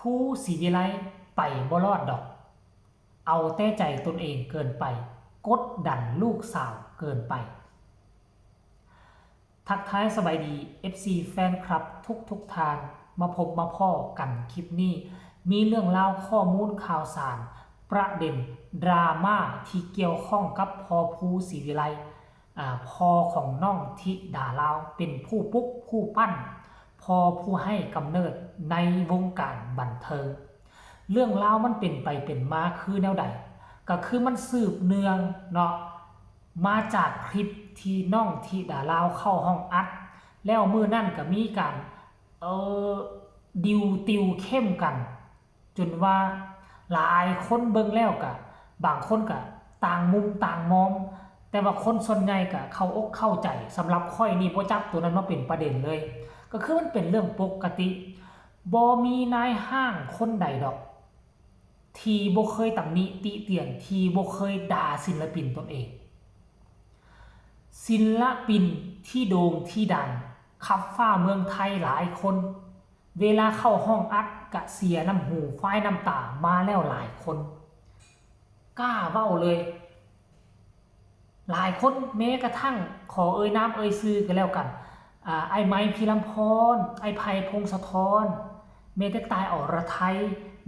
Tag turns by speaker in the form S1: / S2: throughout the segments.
S1: ผู้ศรีวิไลไปบ่รอดดอกเอาแต่ใจตนเองเกินไปกดดันลูกสาวเกินไปทักทายสบายดี FC แฟนคลับทุกทางมาพบมาพ่อกันคลิปนี้มีเรื่องเล่าข้อมูลข่าวสารประเด็นดราม่าที่เกี่ยวข้องกับพอผู้ศรีวิไลพอของน้องธิดาลาวเป็นผู้ปลุกผู้ปั้นพอผู้ให้กำเนิดในวงการบันเทิงเรื่องราวมันเป็นไปเป็นมาคือแนวใดก็คือมันสืบเนื่องเนาะมาจากคลิปที่น้องธิดาลาวเข้าห้องอัดแล้วมือนั่นก็มีการดิวติวเข้มกันจนว่าหลายคนเบิ่งแล้วก็บางคนก็ต่างมุมต่างมองแต่ว่าคนส่วนใหญ่ก็เข้าอกเข้าใจสำหรับค่อยนี่บ่จับตัวนั้นมาเป็นประเด็นเลยก็คือมันเป็นเรื่องปกติบ่มีนายห้างคนใดดอกที่บ่เคยตำหนิติเตียนที่บ่เคยด่าศิลปินตนเองศิลปินที่โด่งที่ดังขับฟ้าเมืองไทยหลายคนเวลาเข้าห้องอัดกะเสียน้ำหูฝ้ายน้ำตามาแล้วหลายคนกล้าเว้าเลยหลายคนแม้กระทั่งขอเอ่ยน้ำเอ่ยซื้อกันแล้วกันไอ้ไม้พิรำพรไอ้ไผ่พงศธรเมแต่ตายอรไทย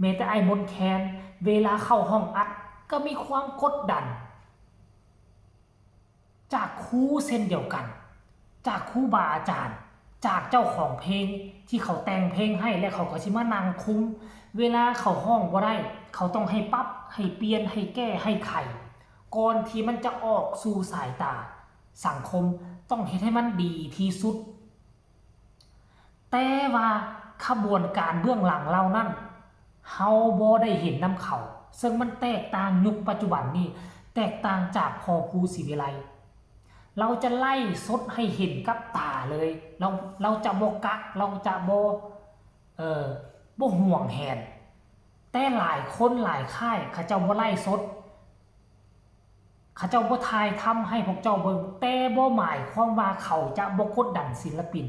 S1: เมแต่ไอ้มนแคนเวลาเข้าห้องอัดก็มีความกดดันจากครูเส้นเดียวกันจากครูบาอาจารย์จากเจ้าของเพลงที่เขาแต่งเพลงให้และเขาก็สิมานั่งคุมเวลาเขาห้องบ่ได้เขาต้องให้ปรับให้เปลี่ยนให้แก้ให้ไขก่อนที่มันจะออกสู่สายตาสังคมต้องเฮ็ดให้มันดีที่สุดแต่ว่าขบวนการเบื้องหลังเรานั่นเฮาบ่ได้เห็นนำเขาซึ่งมันแตกต่างยุคปัจจุบันนี้แตกต่างจากพอภูศรีวิไลเราจะไล่สดให้เห็นกับตาเลยเราจะบ่กักเราจะบ่ห่วงแหนแต่หลายคนหลายค่ายเขาเจ้าบ่ไล่สดเขาเจ้าบ่ทายทำให้พวกเจ้าเบิ่งแต่บ่หมายความว่าเขาจะบ่กดดันศิลปิน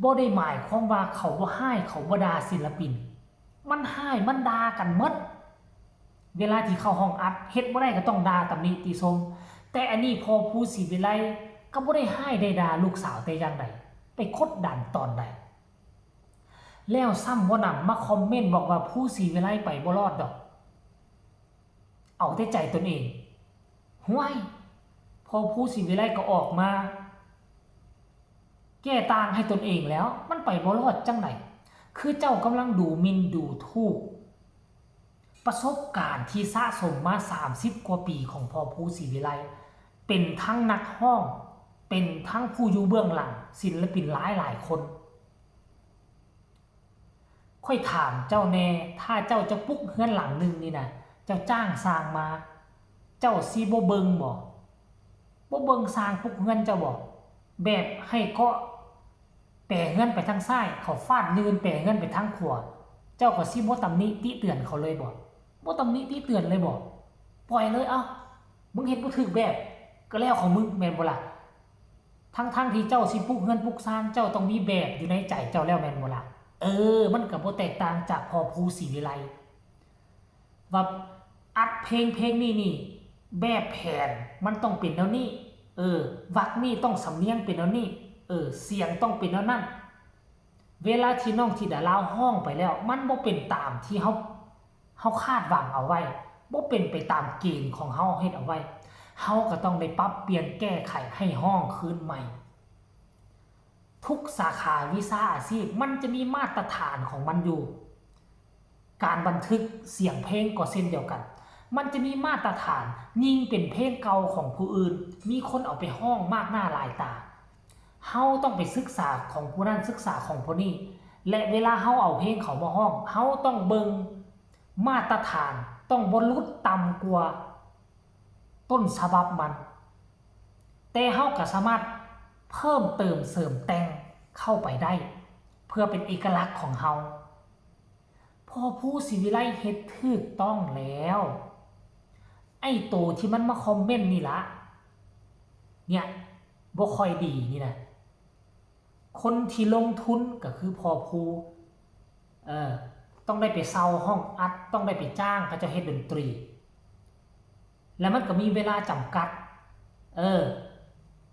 S1: บ่ได้หมายความว่าเขาบ่ให้เขาบ่ด่าศิลปินมันให้มันด่ากันหมดเวลาที่เข้าห้องอัดเฮ็ดบ่ได้ก็ต้องด่าตำหนิติชมแต่อันนี้พอผู้ศรีวิไลก็บ่ได้ให้ได้ด่าลูกสาวแต่อย่างใดไปกดดันตอนใดแล้วซ้ำบ่นำมาคอมเมนต์บอกว่าผู้ศรีวิไลไปบ่รอดดอกเอาแต่ใจตนเองห้วยพอผู้ศรีวิไลก็ออกมาแก้ต่างให้ตนเองแล้วมันไปบ่รอดจังไดคือเจ้ากำลังดูหมิ่นดูถูกประสบการณ์ที่สะสมมา30กว่าปีของพอผู้ศรีวิไลเป็นทั้งนักร้องเป็นทั้งผู้อยู่เบื้องหลังศิลปินหลายคนค่อยถามเจ้าแน่ถ้าเจ้าจะปลุกเฮือนหลังนึงนี่นะเจ้าจ้างสร้างมาเจ้าสิบ่เบิ่งบ่เบิ่งสร้างปลุกเฮือนเจ้าบ่แบบให้ก็แปรเฮือนไปทางซ้ายเขาฟาดยืนแปรเฮือนไปทางขวาเจ้าก็สิบ่ตำหนิติเตือนเขาเลยบ่ตำหนิติเตือนเลยบ่ปล่อยเลยเอ้ามึงเฮ็ดบ่ถูกแบบก็แล้วของมึงแม่นบ่ล่ะทั้งที่เจ้าสิปลุกเฮือนปลุกสร้างเจ้าต้องมีแบบอยู่ในใจเจ้าแล้วแม่นบ่ล่ะมันก็บ่แตกต่างจากพอภูศรีวิไลว่าอัดเพลงนี่แบบแผนมันต้องเป็นแนวนี้วรรคนี่ต้องสำเนียงเป็นแนวนี้เสียงต้องเป็นแนวนั้นเวลาที่น้องธิดาลาวห้องไปแล้วมันบ่เป็นตามที่เฮาคาดหวังเอาไว้บ่เป็นไปตามเกณฑ์ของเฮาเฮ็ดเอาไว้เฮาก็ต้องได้ปรับเปลี่ยนแก้ไขให้ห้องคืนใหม่ทุกสาขาวิชาอาชีพมันจะมีมาตรฐานของมันอยู่การบันทึกเสียงเพลงก็เช่นเดียวกันมันจะมีมาตรฐานยิ่งเป็นเพลงเก่าของผู้อื่นมีคนเอาไปห้องมากหน้าหลายตาเฮาต้องไปศึกษาของผู้นั้นศึกษาของผู้นี้และเวลาเฮาเอาเพลงเขามาห้องเฮาต้องเบิ่งมาตรฐานต้องบ่หลุดต่ำกว่าต้นฉบับมันแต่เฮาก็สามารถเพิ่มเติมเสริมแต่งเข้าไปได้เพื่อเป็นเอกลักษณ์ของเฮาพอผู้ศรีวิไลเฮ็ดถูกต้องแล้วไอ้โตที่มันมาคอมเมนต์นี่ละเนี่ยบ่ค่อยดีนี่นะคนที่ลงทุนก็คือพอภู ต้องได้ไปเซาห้องอัดต้องได้ไปจ้างเขาเจ้าเฮ็ดดนตรีแล้วมันก็มีเวลาจำกัด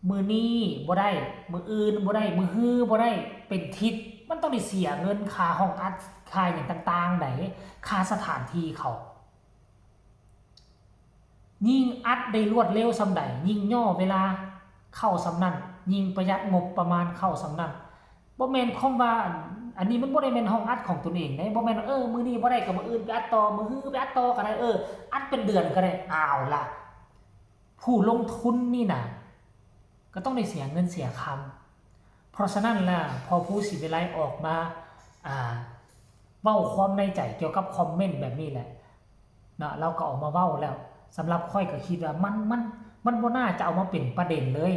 S1: มือนี้บ่ได้มืออื่นบ่ได้มือฮื้อบ่ได้เป็นทิศมันต้องได้เสียเงินค่าห้องอัดค่าอย่างต่างๆไหนค่าสถานที่เขายิ่งอัดได้รวดเร็วสำใดยิ่งย่อเวลาเข้าสำนั้นยิ่งประหยัดงบประมาณเข้าสำนั้นบ่แม่นคำว่าอันนี้มันบ่ได้แม่นห้องอัดของตนเองเด้บ่แม่นมื้อนี้บ่ได้ก็มื้ออื่นไปอัดต่อมื้อฮื้อไปอัดต่อก็ได้อัดเป็นเดือนก็ได้อ้าวล่ะผู้ลงทุนนี่น่ะก็ต้องได้เสียเงินเสียคำเพราะฉะนั้นล่ะพอผู้ศิวิไลออกมาเว้าความในใจเกี่ยวกับคอมเมนต์แบบนี้แหละนะเราก็ออกมาเว้าแล้วสำหรับค่อยก็คิดว่ามันบ่น่าจะเอามาเป็นประเด็นเลย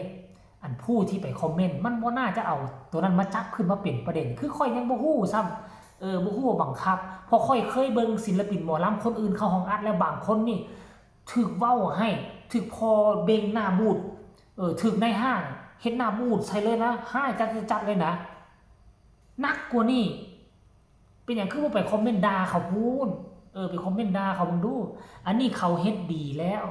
S1: อันผู้ที่ไปคอมเมนต์มันบ่น่าจะเอาตัวนั้นมาจับขึ้นมาเป็นประเด็นคือค่อยยังบ่ฮู้ซ้ำบ่ฮู้บังคับเพราะค่อยเคยเบิ่งศิลปินหมอลำคนอื่นเข้าห้องอัดแล้วบางคนนี่ถูกเว้าให้ถูกพอเบ่งหน้าบูดถึงในห้างเห็นหน้าบูดใส่เลยนะห้ายจัดเลยนะนักกว่านี่เป็นอย่างคือว่าไปคอมเมนต์ด่าเขาพูดไปคอมเมนต์ด่าเขาบังดูอันนี้เขาเฮ็ดดีแล้ว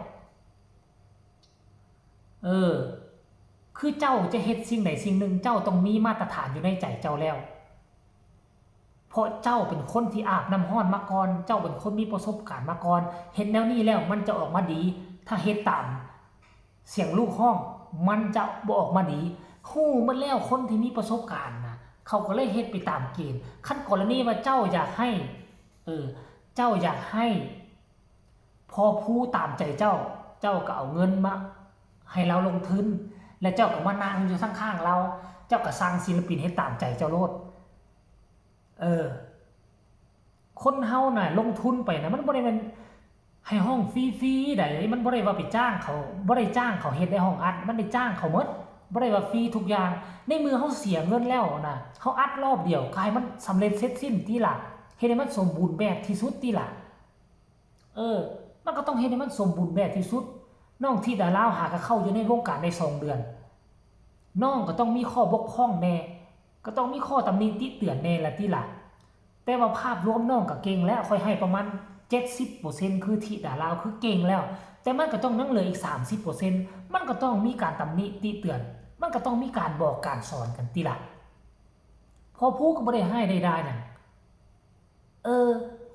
S1: คือเจ้าจะเฮ็ดสิ่งไหนสิ่งหนึ่งเจ้าต้องมีมาตรฐานอยู่ในใจเจ้าแล้วเพราะเจ้าเป็นคนที่อาบน้ำร้อนมาก่อนเจ้าเป็นคนมีประสบการณ์มาก่อนเห็นแนวนี้แล้วมันจะออกมาดีถ้าเฮ็ดตามเสียงลูกห้องมันจะบ่ออกมาดีฮู้มันแล้วคนที่มีประสบการณ์นะเขาก็เลยเฮ็ดไปตามเกณฑ์ขั้นกรณีว่าเจ้าอยากให้เจ้าอยากให้พอผู้ตามใจเจ้าก็เอาเงินมาให้เราลงทุนและเจ้าก็มานั่งอยู่ข้างๆเราเจ้าก็สร้างศิลปินให้ตามใจเจ้าโลดคนเฮาน่ะลงทุนไปนะมันบ่ได้เป็นให้ห้องฟรีๆได้มันบ่ได้ว่าไปจ้างเขาบ่ได้จ้างเขาเฮ็ดในห้องอัดมันได้จ้างเขาหมดบ่ได้ว่าฟรีทุกอย่างในมือเฮาเสียเงินแล้วนะเฮาอัดรอบเดียวก็ให้มันสำเร็จเสร็จสิ้นติล่ะเฮ็ดให้มันสมบูรณ์แบบที่สุดติล่ะมันก็ต้องเฮ็ดให้มันสมบูรณ์แบบที่สุดน้องที่ดาราหาก็เข้าอยู่ในวงการใน2 เดือนน้องก็ต้องมีข้อบกพร่องแน่ก็ต้องมีข้อตำหนิติเตือนแน่ละติล่ะแต่ว่าภาพรวมน้องก็เก่งแล้วค่อยให้ประมาณ70% คือที่ดาราคือเก่งแล้วแต่มันก็ต้องยังเหลืออีก 30% มันก็ต้องมีการตำหนิติเตือนมันก็ต้องมีการบอกการสอนกันติล่ะพอผู้ก็บ่ได้ให้ได้นั่น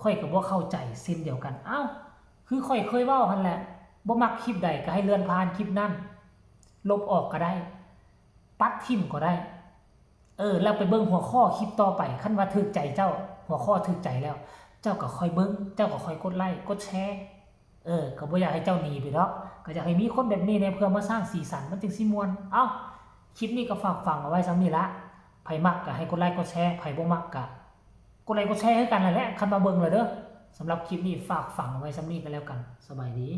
S1: ค่อยก็บ่เข้าใจเส้นเดียวกันคือค่อยเคยเว้าหั่นแหละบ่มักคลิปใดก็ให้เลื่อนผ่านคลิปนั้นลบออกก็ได้ปัดทิ่มก็ได้แล้วไปเบิ่งหัวข้อคลิปต่อไปคันว่าถูกใจเจ้าหัวข้อถูกใจแล้วเจ้าก็ค่อยเบิ่งเจ้าก็ค่อยกดไลค์กดแชร์ก็บ่อยากให้เจ้าหนีไปดอกก็อยากให้มีคนแบบนี้เนี่ยเพื่อมาสร้างสีสันมันจึงสิม่วนคลิปนี้ก็ฝากฟังเอาไว้ซ้ำนี้ละไผมักก็ให้กดไลค์กดแชร์ไผบ่มักก็กดไลค์กดแชร์ให้กันนั่นแหละคันมาเบิ่งเลยเด้อสำหรับคลิปนี้ฝากฟังเอาไว้ซ้ำนี้ก็แล้วกันสบายดี